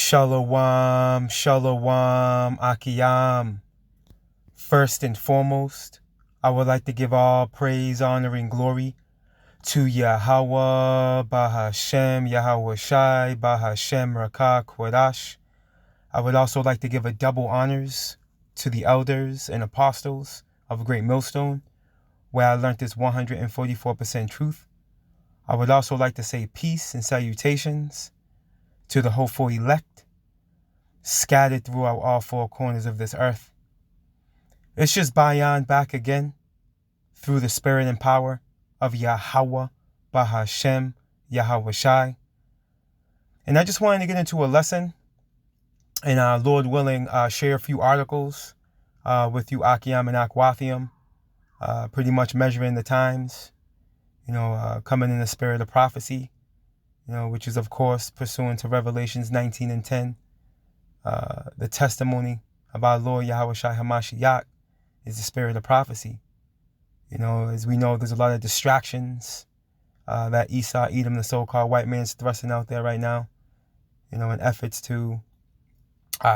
Shalom, shalom, akiyam. First and foremost, I would like to give all praise, honor, and glory to Yahweh, Bahashem, Yahweh Shai, Bahashem, Rakah, Kodash. I would also like to give a double honors to the elders and apostles of Great Millstone, where I learned this 144% truth. I would also like to say peace and salutations to the hopeful elect, scattered throughout all four corners of this earth. It's just Bayan back again, through the spirit and power of Yahweh, Bahashem, Yahweh Shai. And I just wanted to get into a lesson, and Lord willing, share a few articles with you, Akiyam and Akwathiam, pretty much measuring the times, coming in the spirit of prophecy, which is, of course, pursuant to Revelations 19 and 10. The testimony of our Lord Yahweh Shai HaMashiach is the spirit of prophecy. As we know, there's a lot of distractions that Esau, Edom, the so-called white man, is thrusting out there right now, in efforts to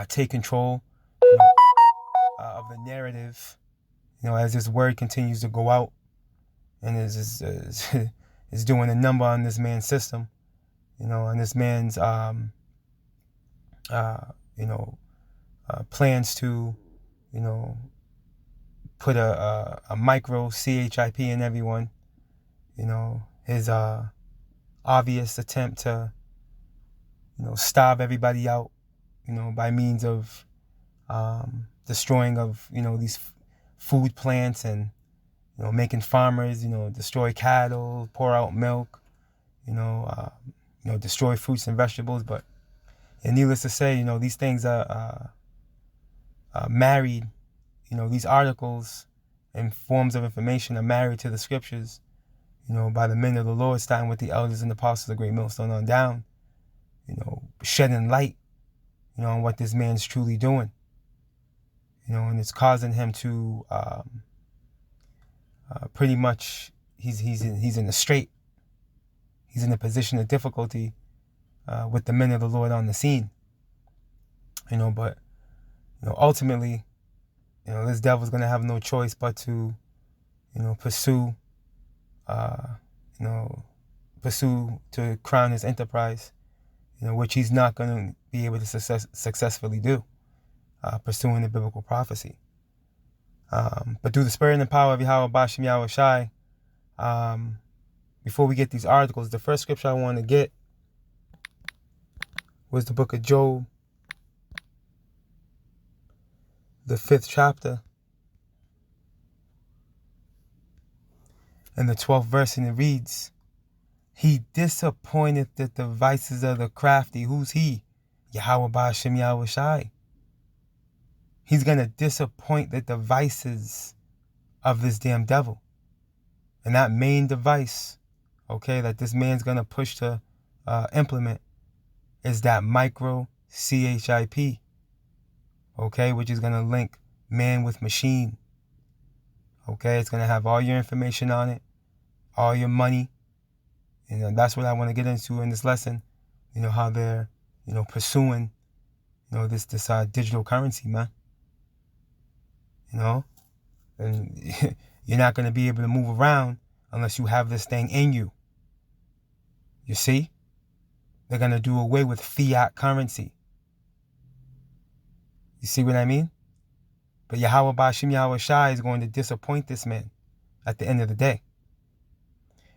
take control of the narrative, as this word continues to go out and is doing a number on this man's system, on this man's plans to, put a micro CHIP in everyone. His obvious attempt to, starve everybody out, by means of destroying of, these food plants and, making farmers, destroy cattle, pour out milk, destroy fruits and vegetables. But and needless to say, these things are married, these articles and forms of information are married to the scriptures, by the men of the Lord, starting with the elders and apostles of Great Millstone on down, shedding light, on what this man's truly doing, and it's causing him to pretty much, he's in the strait. He's in a position of difficulty with the men of the Lord on the scene, but ultimately, this devil's going to have no choice but to, pursue to crown his enterprise, which he's not going to be able to successfully do, pursuing the biblical prophecy. But through the spirit and the power of Yahweh Bashem Yahweh Shai, before we get these articles, the first scripture I want to get was the book of Job, the 5th chapter, and the 12th verse, and it reads, "He disappointeth the devices of the crafty." Who's he? Yahweh Bashem Yahweh Shai. He's going to disappoint the devices of this damn devil. And that main device, that this man's going to push to implement is that micro CHIP, which is going to link man with machine. It's going to have all your information on it, all your money. And that's what I want to get into in this lesson, how they're, pursuing, this digital currency, man. And you're not going to be able to move around unless you have this thing in you. You see? They're going to do away with fiat currency. You see what I mean? But Yahweh Bashem Yahweh Shai is going to disappoint this man at the end of the day.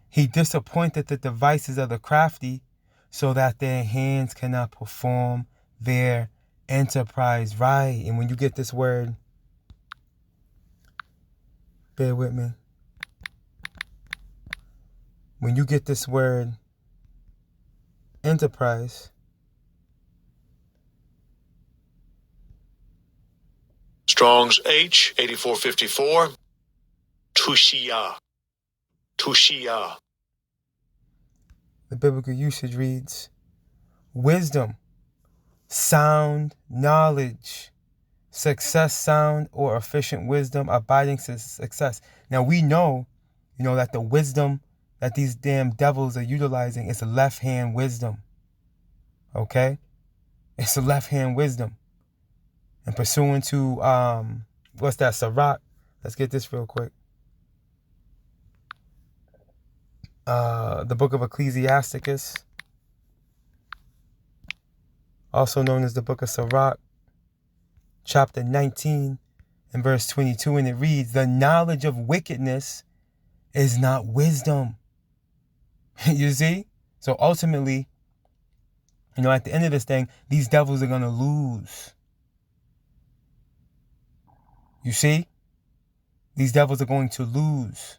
He disappointed the devices of the crafty so that their hands cannot perform their enterprise. Right. And when you get this word, bear with me. When you get this word enterprise, Strong's H 8454, Tushia. The biblical usage reads, wisdom, sound knowledge, success, sound or efficient wisdom, abiding success. Now we know, that the wisdom that these damn devils are utilizing is left-hand wisdom. It's the left-hand wisdom. And pursuant to, what's that, Sirach? Let's get this real quick. The book of Ecclesiasticus, also known as the book of Sirach, chapter 19 and verse 22, and it reads, the knowledge of wickedness is not wisdom. You see? So ultimately, at the end of this thing, these devils are going to lose. You see? These devils are going to lose.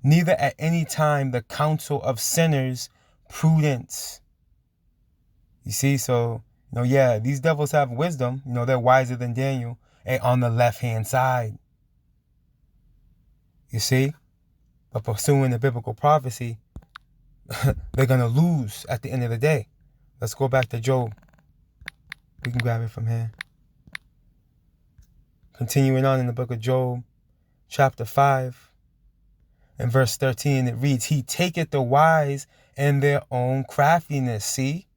Neither at any time the counsel of sinners prudence. You see? So, these devils have wisdom. They're wiser than Daniel on the left-hand side. You see? But pursuing the biblical prophecy, they're going to lose at the end of the day. Let's go back to Job. We can grab it from here. Continuing on in the book of Job, chapter 5, and verse 13, it reads, he taketh the wise in their own craftiness. See?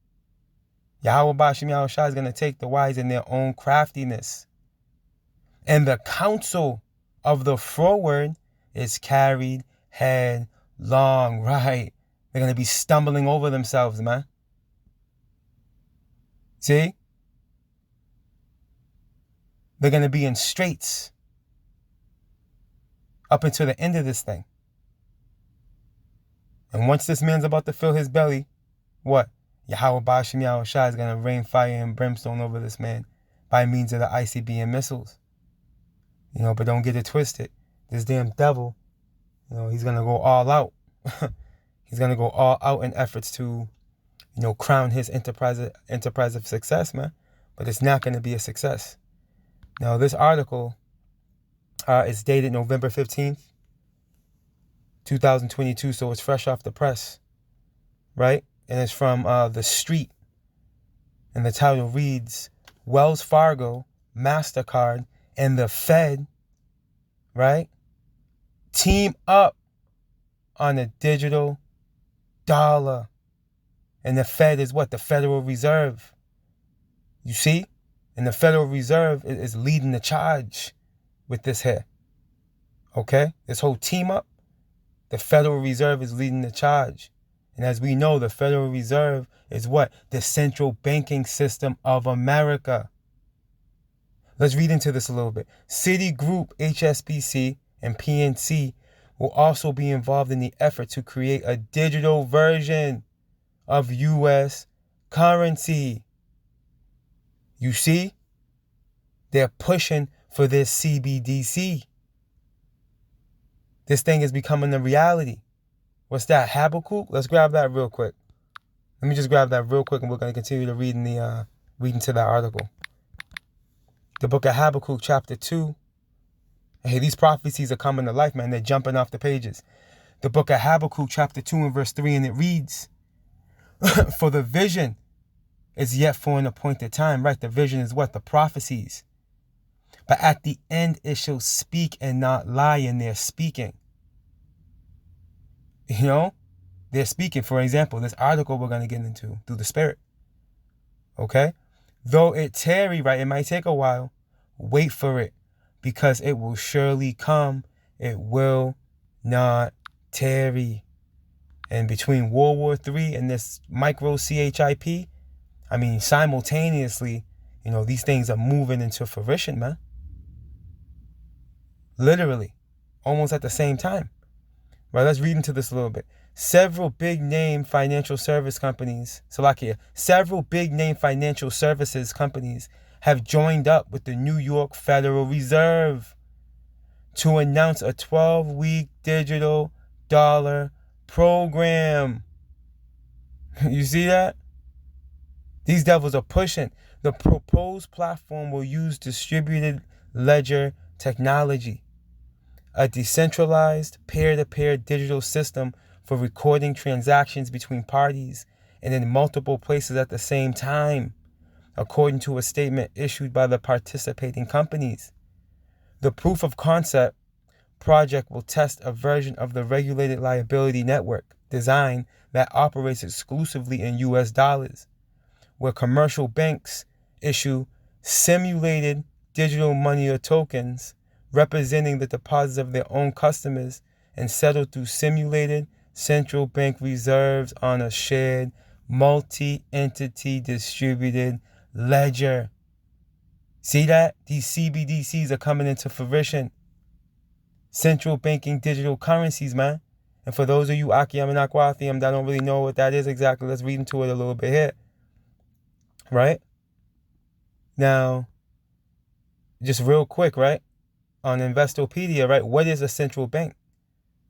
Yahweh Ba'ashem Yahushua is going to take the wise in their own craftiness. And the counsel of the froward is carried headlong. Right. They're going to be stumbling over themselves, man. See? They're going to be in straits up until the end of this thing. And once this man's about to fill his belly, what? Yahweh Ba'ashem Yahushua is going to rain fire and brimstone over this man by means of the ICBM missiles. But don't get it twisted. This damn devil, he's going to go all out. He's going to go all out in efforts to, crown his enterprise of success, man. But it's not going to be a success. Now, this article is dated November 15th, 2022, so it's fresh off the press, right? And it's from The Street, and the title reads, Wells Fargo, MasterCard, and the Fed, right, team up on a digital dollar. And the Fed is what? The Federal Reserve. You see? And the Federal Reserve is leading the charge with this here. Okay? This whole team up, the Federal Reserve is leading the charge. And as we know, the Federal Reserve is what? The central banking system of America. Let's read into this a little bit. Citigroup, HSBC, and PNC will also be involved in the effort to create a digital version of U.S. currency. You see? They're pushing for this CBDC. This thing is becoming a reality. What's that? Habakkuk? Let's grab that real quick. Let me just grab that real quick, and we're going to continue to read into that article. The book of Habakkuk, chapter 2. Hey, these prophecies are coming to life, man. They're jumping off the pages. The book of Habakkuk, chapter 2 and verse 3, and it reads, for the vision is yet for an appointed time, right? The vision is what? The prophecies. But at the end it shall speak and not lie, and they're speaking. They're speaking. For example, this article we're going to get into through the Spirit. Okay? Though it tarry, right? It might take a while. Wait for it, because it will surely come. It will not tarry. And between World War III and this micro CHIP, simultaneously, these things are moving into fruition, man. Literally. Almost at the same time. Right, let's read into this a little bit. Several big-name financial service companies, several big-name financial services companies have joined up with the New York Federal Reserve to announce a 12-week digital dollar program. You see that? These devils are pushing. The proposed platform will use distributed ledger technology, a decentralized peer-to-peer digital system for recording transactions between parties and in multiple places at the same time, according to a statement issued by the participating companies. The proof of concept project will test a version of the regulated liability network design that operates exclusively in U.S. dollars, where commercial banks issue simulated digital money or tokens representing the deposits of their own customers and settle through simulated central bank reserves on a shared multi-entity distributed ledger. See that? These CBDCs are coming into fruition. Central banking digital currencies, man. And for those of you Akiyam and Akwathiam that don't really know what that is exactly, let's read into it a little bit here. Right? Now, just real quick, right? On Investopedia, right? What is a central bank?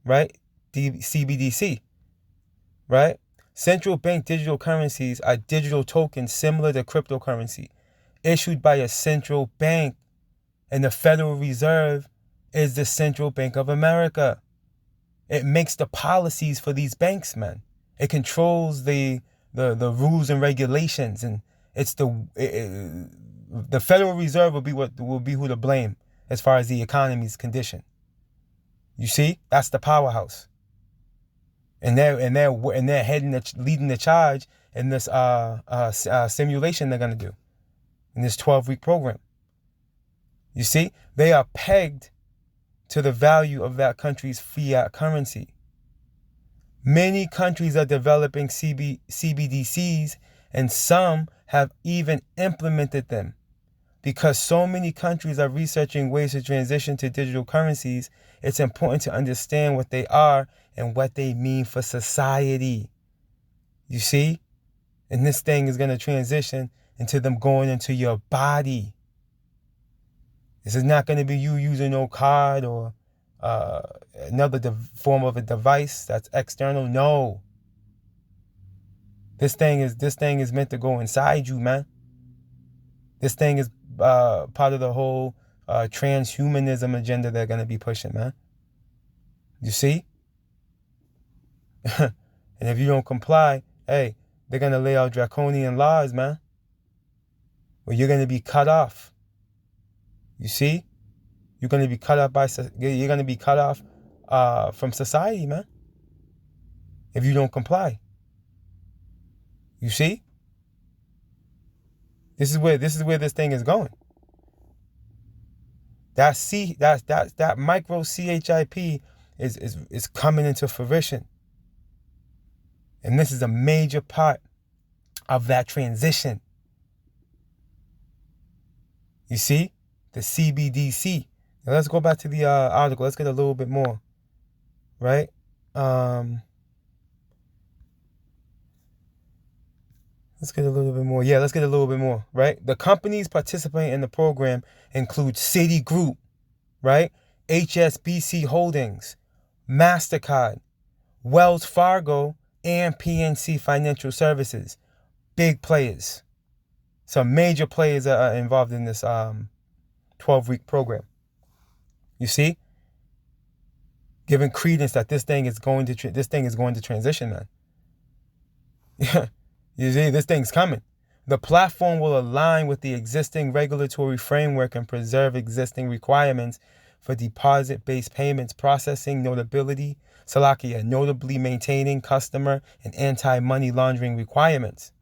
Right? CBDC. Right? Central bank digital currencies are digital tokens similar to cryptocurrency, issued by a central bank, and the Federal Reserve is the Central Bank of America. It makes the policies for these banks, man. It controls the rules and regulations, and it's the Federal Reserve will be who to blame as far as the economy's condition. You see, that's the powerhouse, and they're leading the charge in this simulation they're gonna do in this 12-week program. You see, they are pegged to the value of that country's fiat currency. Many countries are developing CBDCs, and some have even implemented them. Because so many countries are researching ways to transition to digital currencies, it's important to understand what they are and what they mean for society. You see? And this thing is going to transition into them going into your body. This is not going to be you using no card or another form of a device that's external. No. This thing is meant to go inside you, man. This thing is part of the whole transhumanism agenda they're going to be pushing, man. You see? And if you don't comply, hey, they're going to lay out draconian laws, man, where you're going to be cut off. You see? You're going to be cut off from society, man, if you don't comply. You see? This is where this thing is going. That micro CHIP is coming into fruition. And this is a major part of that transition. You see? The CBDC. Now let's go back to the article. Let's get a little bit more. Right? Let's get a little bit more. Yeah, let's get a little bit more. Right? The companies participating in the program include Citigroup, right? HSBC Holdings, MasterCard, Wells Fargo, and PNC Financial Services. Big players. Some major players are involved in this 12-week program. You see? Giving credence that this thing is going to transition, man. Yeah. You see, this thing's coming. The platform will align with the existing regulatory framework and preserve existing requirements for deposit-based payments processing, notably maintaining customer and anti-money laundering requirements.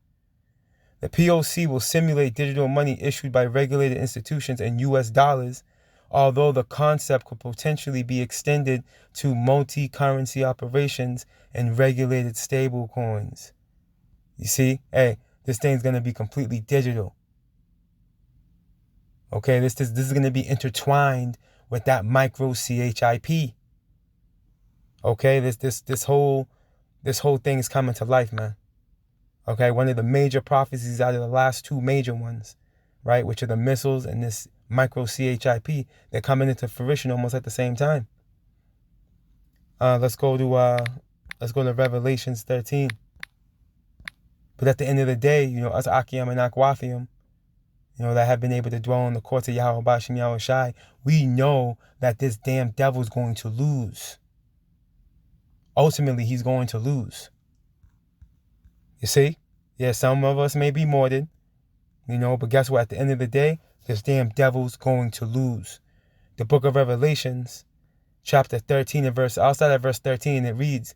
The POC will simulate digital money issued by regulated institutions in U.S. dollars, although the concept could potentially be extended to multi-currency operations and regulated stablecoins. You see? Hey, this thing's going to be completely digital. Okay, this is going to be intertwined with that micro CHIP. Okay, this whole thing is coming to life, man. Okay, one of the major prophecies out of the last two major ones, right, which are the missiles and this micro CHIP, they're coming into fruition almost at the same time. Let's go to Revelations 13. But at the end of the day, us Akiyam and Akwathiam, that have been able to dwell in the courts of Yahweh Bashim Yahweh Shai, we know that this damn devil is going to lose. Ultimately, he's going to lose. You see? Yeah, some of us may be morted, but guess what? At the end of the day, this damn devil's going to lose. The book of Revelations, chapter 13 and outside of verse 13, it reads,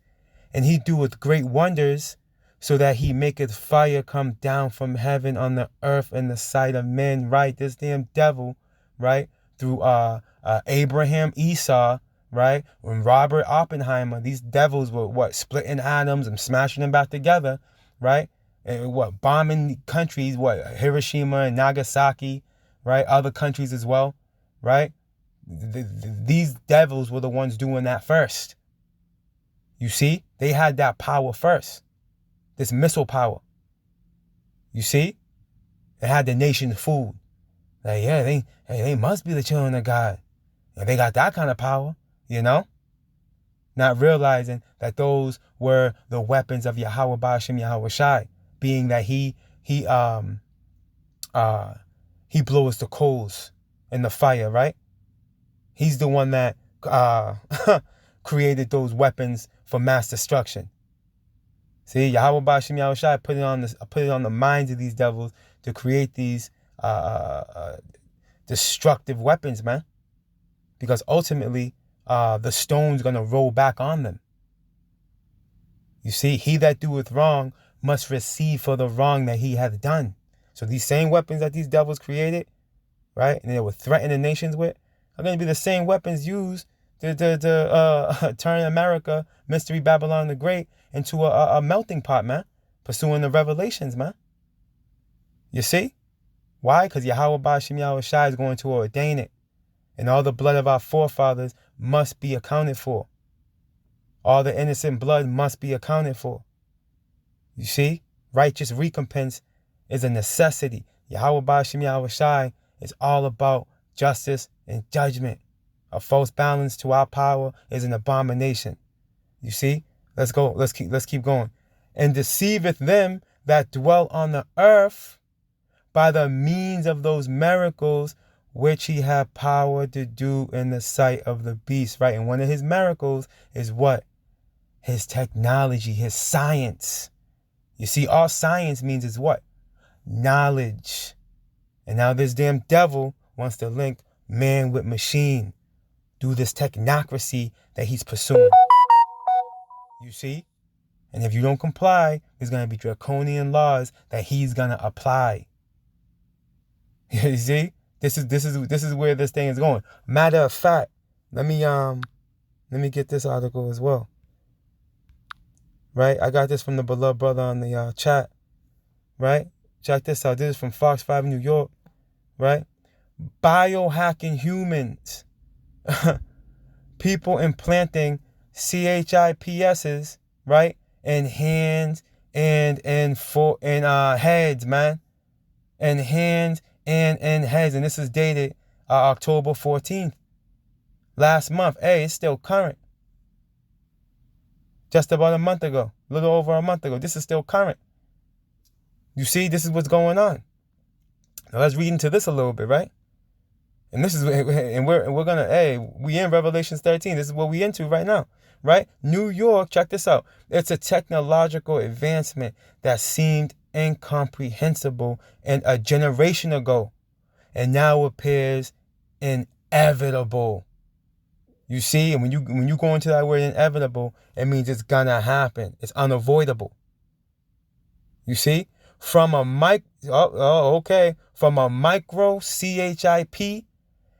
"And he doeth great wonders, so that he maketh fire come down from heaven on the earth in the sight of men, right? This damn devil, right? Through Abraham, Esau, right? When Robert Oppenheimer, these devils were what? Splitting atoms and smashing them back together, right? And what? Bombing countries, what? Hiroshima and Nagasaki, right? Other countries as well, right? These devils were the ones doing that first. You see? They had that power first. This missile power. You see? It had the nation fooled. Like, yeah, they must be the children of God. And they got that kind of power, you know? Not realizing that those were the weapons of Yahweh Ba'ashem Yahweh Shai, being that he blows the coals in the fire, right? He's the one that created those weapons for mass destruction. See, Yahweh Ba'ashem Yahweh Shai put it on the minds of these devils to create these destructive weapons, man. Because ultimately, the stone's gonna roll back on them. You see, he that doeth wrong must receive for the wrong that he hath done. So these same weapons that these devils created, right, and they would threaten the nations with, are gonna be the same weapons used to turn America, Mystery Babylon the Great, into a melting pot, man. Pursuing the revelations, man. You see? Why? Because Yahweh Ba'ashem Yahweh Shai is going to ordain it. And all the blood of our forefathers must be accounted for. All the innocent blood must be accounted for. You see? Righteous recompense is a necessity. Yahweh Ba'ashem Yahweh Shai is all about justice and judgment. A false balance to our power is an abomination. You see? Let's go. Let's keep going. And deceiveth them that dwell on the earth by the means of those miracles which he had power to do in the sight of the beast, right? And one of his miracles is what? His technology, his science. You see, all science means is what? Knowledge. And now this damn devil wants to link man with machine. Do this technocracy that he's pursuing. You see? And if you don't comply, there's going to be draconian laws that he's going to apply. You see? This is where this thing is going. Matter of fact, let me get this article as well. Right? I got this from the beloved brother on the chat. Right? Check this out. This is from Fox 5 New York. Right? Biohacking humans. People implanting CHIPSs, right? In hands and heads, man. In hands and heads. And this is dated October 14th. Last month. Hey, it's still current. Just about a month ago. A little over a month ago. This is still current. You see, this is what's going on. Now let's read into this a little bit, right? And this is, and we're gonna, hey, we in Revelations 13. This is what we into right now, right? New York, check this out. It's a technological advancement that seemed incomprehensible a generation ago, and now appears inevitable. You see, and when you go into that word inevitable, it means it's gonna happen. It's unavoidable. You see, from a micro CHIP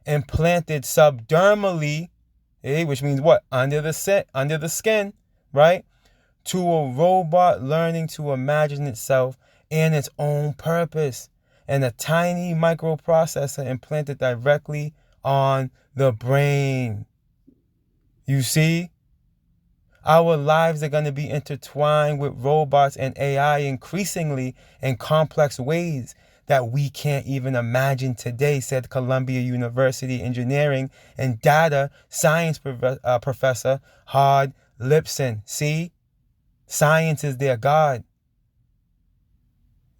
implanted subdermally, which means what? Under the skin, right? To a robot learning to imagine itself and its own purpose, and a tiny microprocessor implanted directly on the brain. You see? Our lives are going to be intertwined with robots and AI increasingly in complex ways that we can't even imagine today, said Columbia University engineering and data science professor Hard Lipson. See? Science is their God.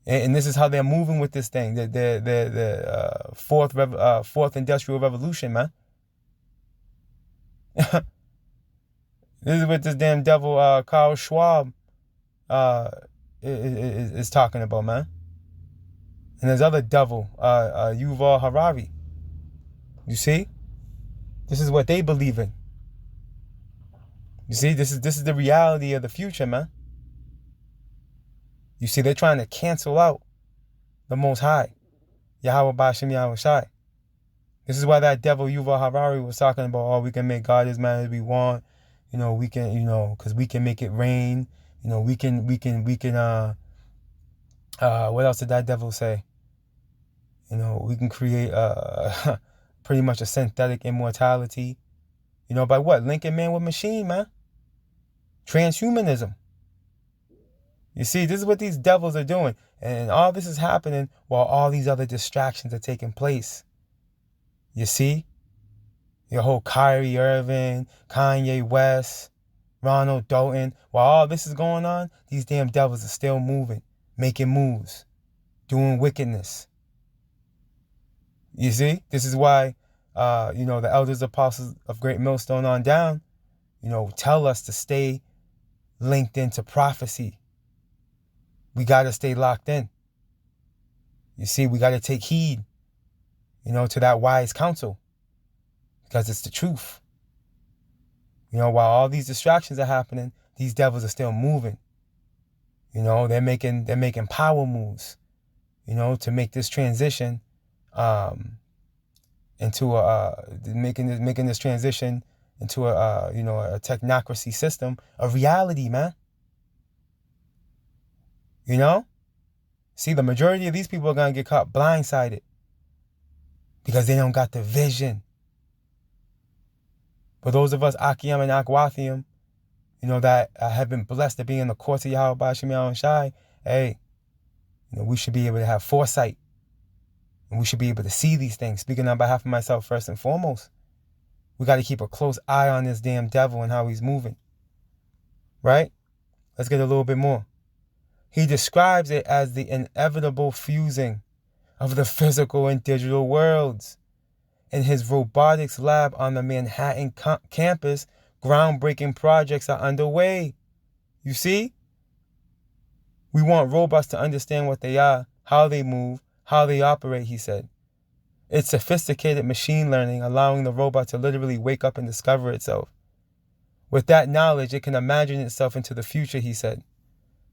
And this is how they're moving with this thing. The fourth industrial revolution, man. This is what this damn devil Carl Schwab is talking about, man. And there's other devil, Yuval Harari. You see? This is what they believe in. You see, this is the reality of the future, man. You see, they're trying to cancel out the Most High, Yahweh Bashem Yahweh Shai. This is why that devil Yuval Harari was talking about, oh, we can make God as mad as we want. We can, because we can make it rain. We can, what else did that devil say? We can create pretty much a synthetic immortality. By what? Linking man with machine, man. Transhumanism. You see, this is what these devils are doing. And all this is happening while all these other distractions are taking place. You see? Your whole Kyrie Irving, Kanye West, Ronald Dalton. While all this is going on, these damn devils are still moving, making moves, doing wickedness. You see? This is why, the elders apostles of Great Millstone on down, tell us to stay linked into prophecy. We got to stay locked in. You see, we got to take heed, to that wise counsel. Because it's the truth. While all these distractions are happening, these devils are still moving. They're making power moves, to make this transition into making this transition into a technocracy system, a reality, man. See, the majority of these people are going to get caught blindsided because they don't got the vision. For those of us, Akiyam and Akwathiam, that have been blessed to be in the courts of Yahweh Bashem Yahweh Shai, hey, we should be able to have foresight. And we should be able to see these things. Speaking on behalf of myself, first and foremost, we got to keep a close eye on this damn devil and how he's moving. Right? Let's get a little bit more. He describes it as the inevitable fusing of the physical and digital worlds. In his robotics lab on the Manhattan campus, groundbreaking projects are underway. You see? We want robots to understand what they are, how they move, how they operate, he said. It's sophisticated machine learning, allowing the robot to literally wake up and discover itself. With that knowledge, it can imagine itself into the future, he said.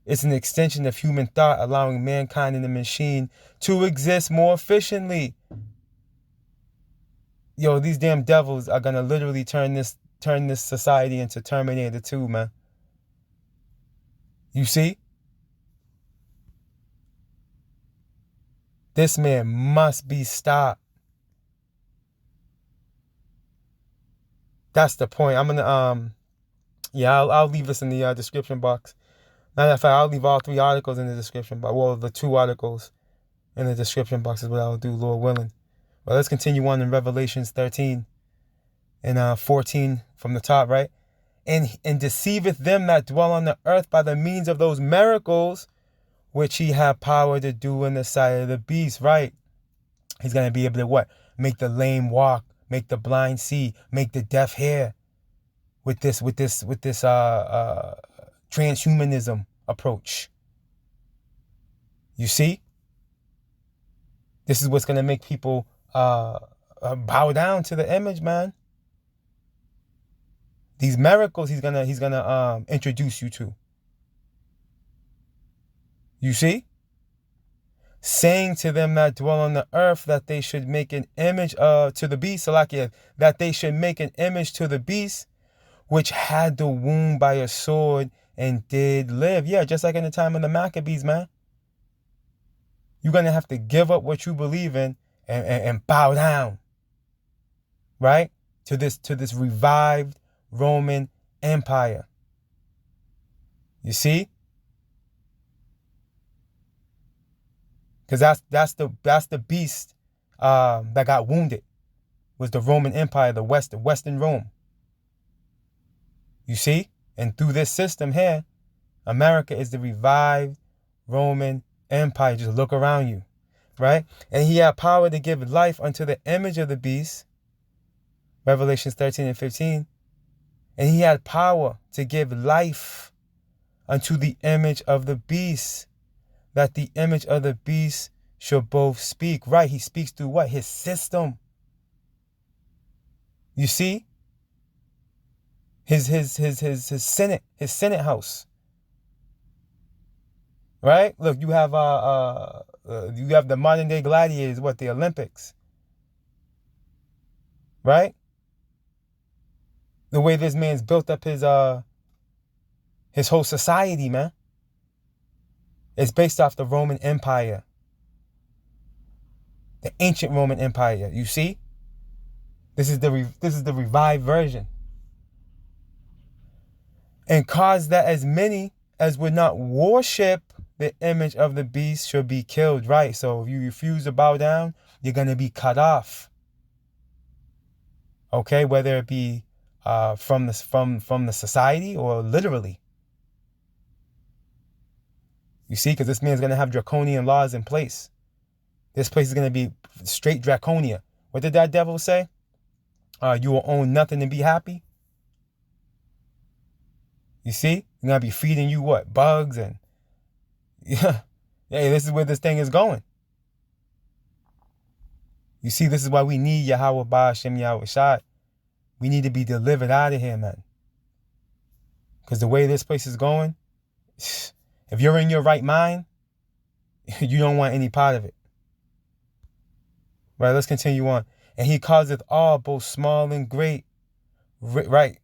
It's an extension of human thought, allowing mankind and the machine to exist more efficiently. These damn devils are gonna literally turn this society into Terminator 2, man. You see? This man must be stopped. That's the point. I'm gonna I'll leave this in the description box. Matter of fact, I'll leave all 3 articles in the description box. Well, the 2 articles in the description box is what I'll do, Lord willing. Well, let's continue on in Revelations 13 and 14 from the top, right? And deceiveth them that dwell on the earth by the means of those miracles which he had power to do in the sight of the beast, right? He's going to be able to what? Make the lame walk, make the blind see, make the deaf hear with this transhumanism approach. You see? This is what's going to make people bow down to the image, man. These miracles he's gonna introduce you to. You see? Saying to them that dwell on the earth that they should make an image to the beast, Salakia, that they should make an image to the beast, which had the wound by a sword and did live. Yeah, just like in the time of the Maccabees, man. You're gonna have to give up what you believe in and bow down. Right? To this revived Roman Empire. You see? Because that's the beast that got wounded, was the Roman Empire, the Western Rome. You see? And through this system here, America is the revived Roman Empire. Just look around you, right? And he had power to give life unto the image of the beast, Revelations 13 and 15. And he had power to give life unto the image of the beast, that the image of the beast shall both speak. Right, he speaks through what? His system. You see? His Senate house. Right? Look, you have the modern day gladiators, what, the Olympics, right? The way this man's built up his whole society, man. It's based off the Roman Empire, the ancient Roman Empire. You see, this is the revived version, and cause that as many as would not worship the image of the beast should be killed. Right. So if you refuse to bow down, you're gonna be cut off. Okay, whether it be from the society or literally. You see, because this man's gonna have draconian laws in place. This place is gonna be straight draconia. What did that devil say? You will own nothing and be happy. You see, you're gonna be feeding you what, bugs and yeah. Hey, this is where this thing is going. You see, this is why we need Yahweh Ba'ashem Yahweh Shai. We need to be delivered out of here, man. Because the way this place is going, if you're in your right mind, you don't want any part of it. Right, let's continue on. And he causeth all, both small and great. Right,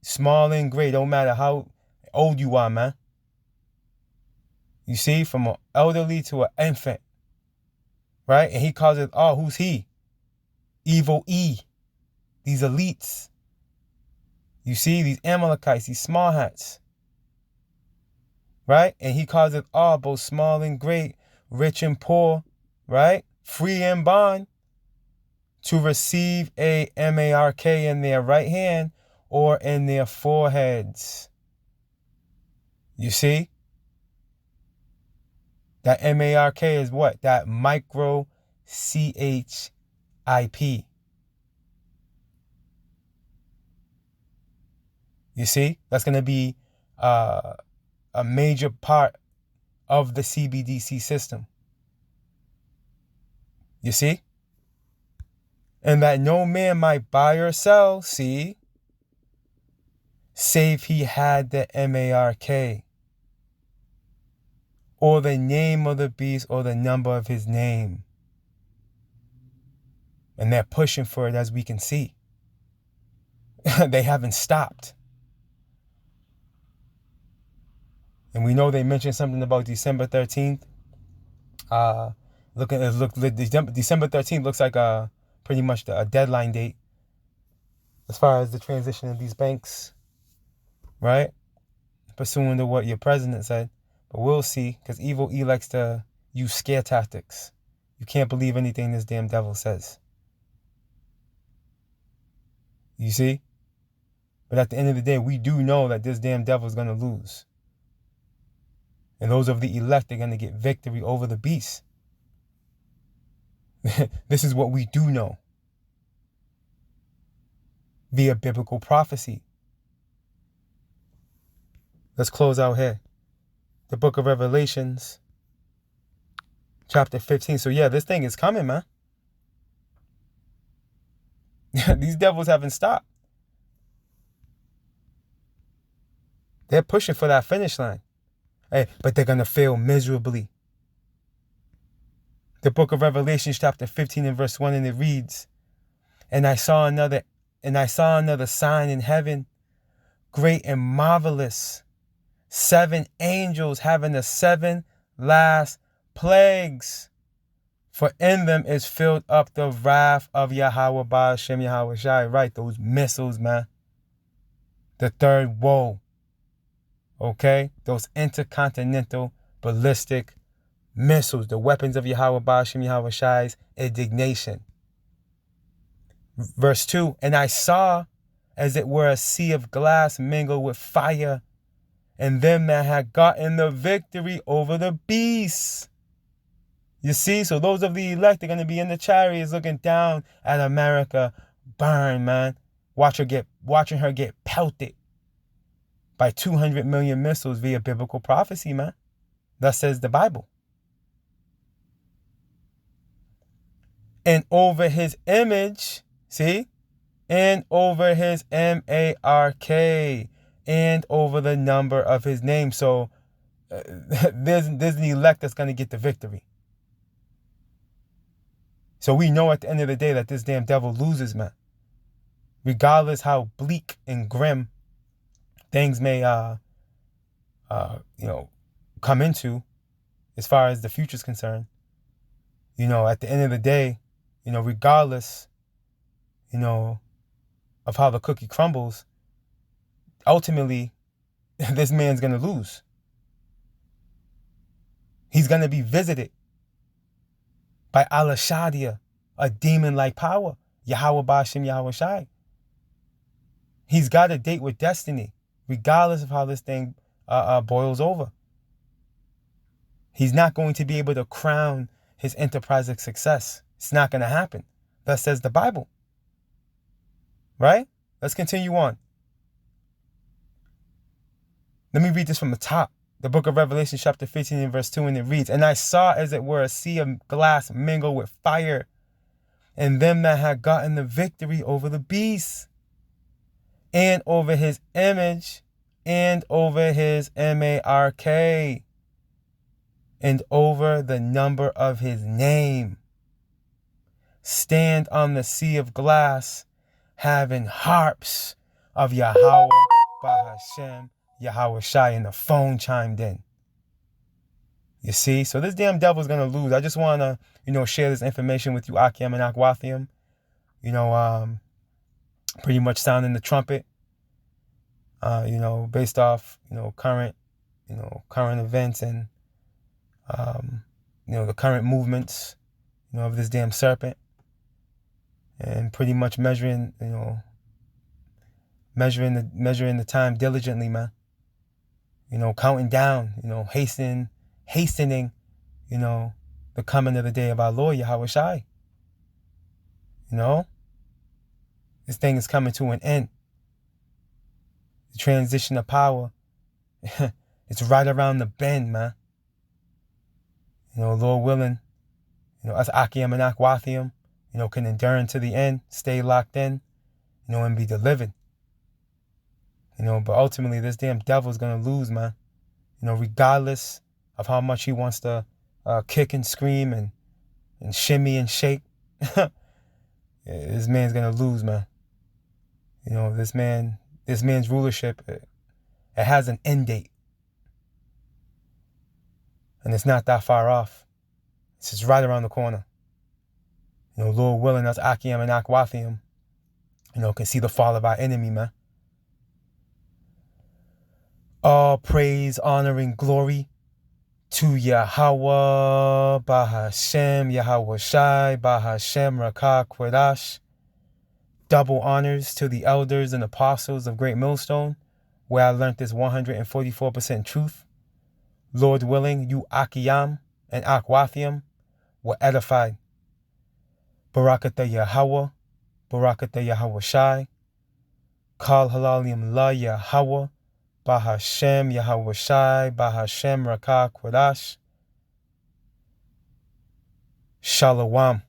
small and great, don't matter how old you are, man. You see, from an elderly to an infant. Right, and he causeth all, who's he? Evil E. These elites. You see, these Amalekites, these small hats. Right, and he causeth all, both small and great, rich and poor, right, free and bond, to receive a mark in their right hand or in their foreheads. You see? That mark is what? That micro CHIP. You see? That's going to be a major part of the CBDC system. You see? And that no man might buy or sell, see, save he had the mark, or the name of the beast, or the number of his name. And they're pushing for it, as we can see. They haven't stopped. And we know they mentioned something about December 13th. December 13th looks like pretty much a deadline date as far as the transition of these banks, right? Pursuant to what your president said. But we'll see, because evil E likes to use scare tactics. You can't believe anything this damn devil says. You see? But at the end of the day, we do know that this damn devil is going to lose. And those of the elect are going to get victory over the beast. This is what we do know via biblical prophecy. Let's close out here. The book of Revelations, chapter 15. So yeah, this thing is coming, man. These devils haven't stopped. They're pushing for that finish line. Hey, but they're going to fail miserably. The book of Revelation, chapter 15 and verse 1, and it reads, And I saw another sign in heaven, great and marvelous, 7 angels having the 7 last plagues. For in them is filled up the wrath of Yahweh Ba'ashem Yahweh Shai. Right, those missiles, man. The third woe. Okay? Those intercontinental ballistic missiles, the weapons of Yahweh Ba'ashem Yahweh Shai's indignation. Verse 2, and I saw as it were a sea of glass mingled with fire, and them that had gotten the victory over the beast. You see, so those of the elect are going to be in the chariots looking down at America burn, man. Watching her get pelted by 200 million missiles via biblical prophecy, man. Thus says the Bible. And over his image, see? And over his mark, and over the number of his name. So there's an elect that's going to get the victory. So we know at the end of the day that this damn devil loses, man. Regardless how bleak and grim things may, come into as far as the future's concerned. At the end of the day, regardless, of how the cookie crumbles, ultimately, this man's going to lose. He's going to be visited by Allah Shadia, a demon-like power, Yahweh Bashim Yahweh Shai. He's got a date with destiny, regardless of how this thing boils over. He's not going to be able to crown his enterprise of success. It's not going to happen. Thus says the Bible. Right? Let's continue on. Let me read this from the top. The book of Revelation, chapter 15 and verse 2, and it reads, "And I saw as it were a sea of glass mingled with fire, and them that had gotten the victory over the beast, and over his image, and over his mark, and over the number of his name, stand on the sea of glass, having harps of Yahweh Bahashem Yahweh Shai," and the phone chimed in. You see? So this damn devil's going to lose. I just want to, share this information with you, Akim and Akwathium. Pretty much sounding the trumpet, based off, current events and, the current movements, of this damn serpent. And pretty much measuring the time diligently, man. Counting down, hastening, the coming of the day of our Lord, Yahweh Shai. This thing is coming to an end. The transition of power, it's right around the bend, man. Lord willing, us Akim and Akwathium, can endure unto the end, stay locked in, and be delivered. But ultimately, this damn devil's going to lose, man. Regardless of how much he wants to kick and scream and shimmy and shake, this man's going to lose, man. This man's rulership, it has an end date. And it's not that far off. It's just right around the corner. Lord willing, us Akim and Akwathium, can see the fall of our enemy, man. All praise, honor, and glory to Yahweh, Bahashem, Yahweh Shai, Bahashem, Rakah, Quadash. Double honors to the elders and apostles of Great Millstone, where I learned this 144% truth. Lord willing, you Akiyam and Akwathium were edified. Barakatah Yahweh, Barakatah Yahweh Shai, Kal Halalim La Yahweh, Bahashem Yahweh Shai, Bahashem Rakah Quadash. Shalom.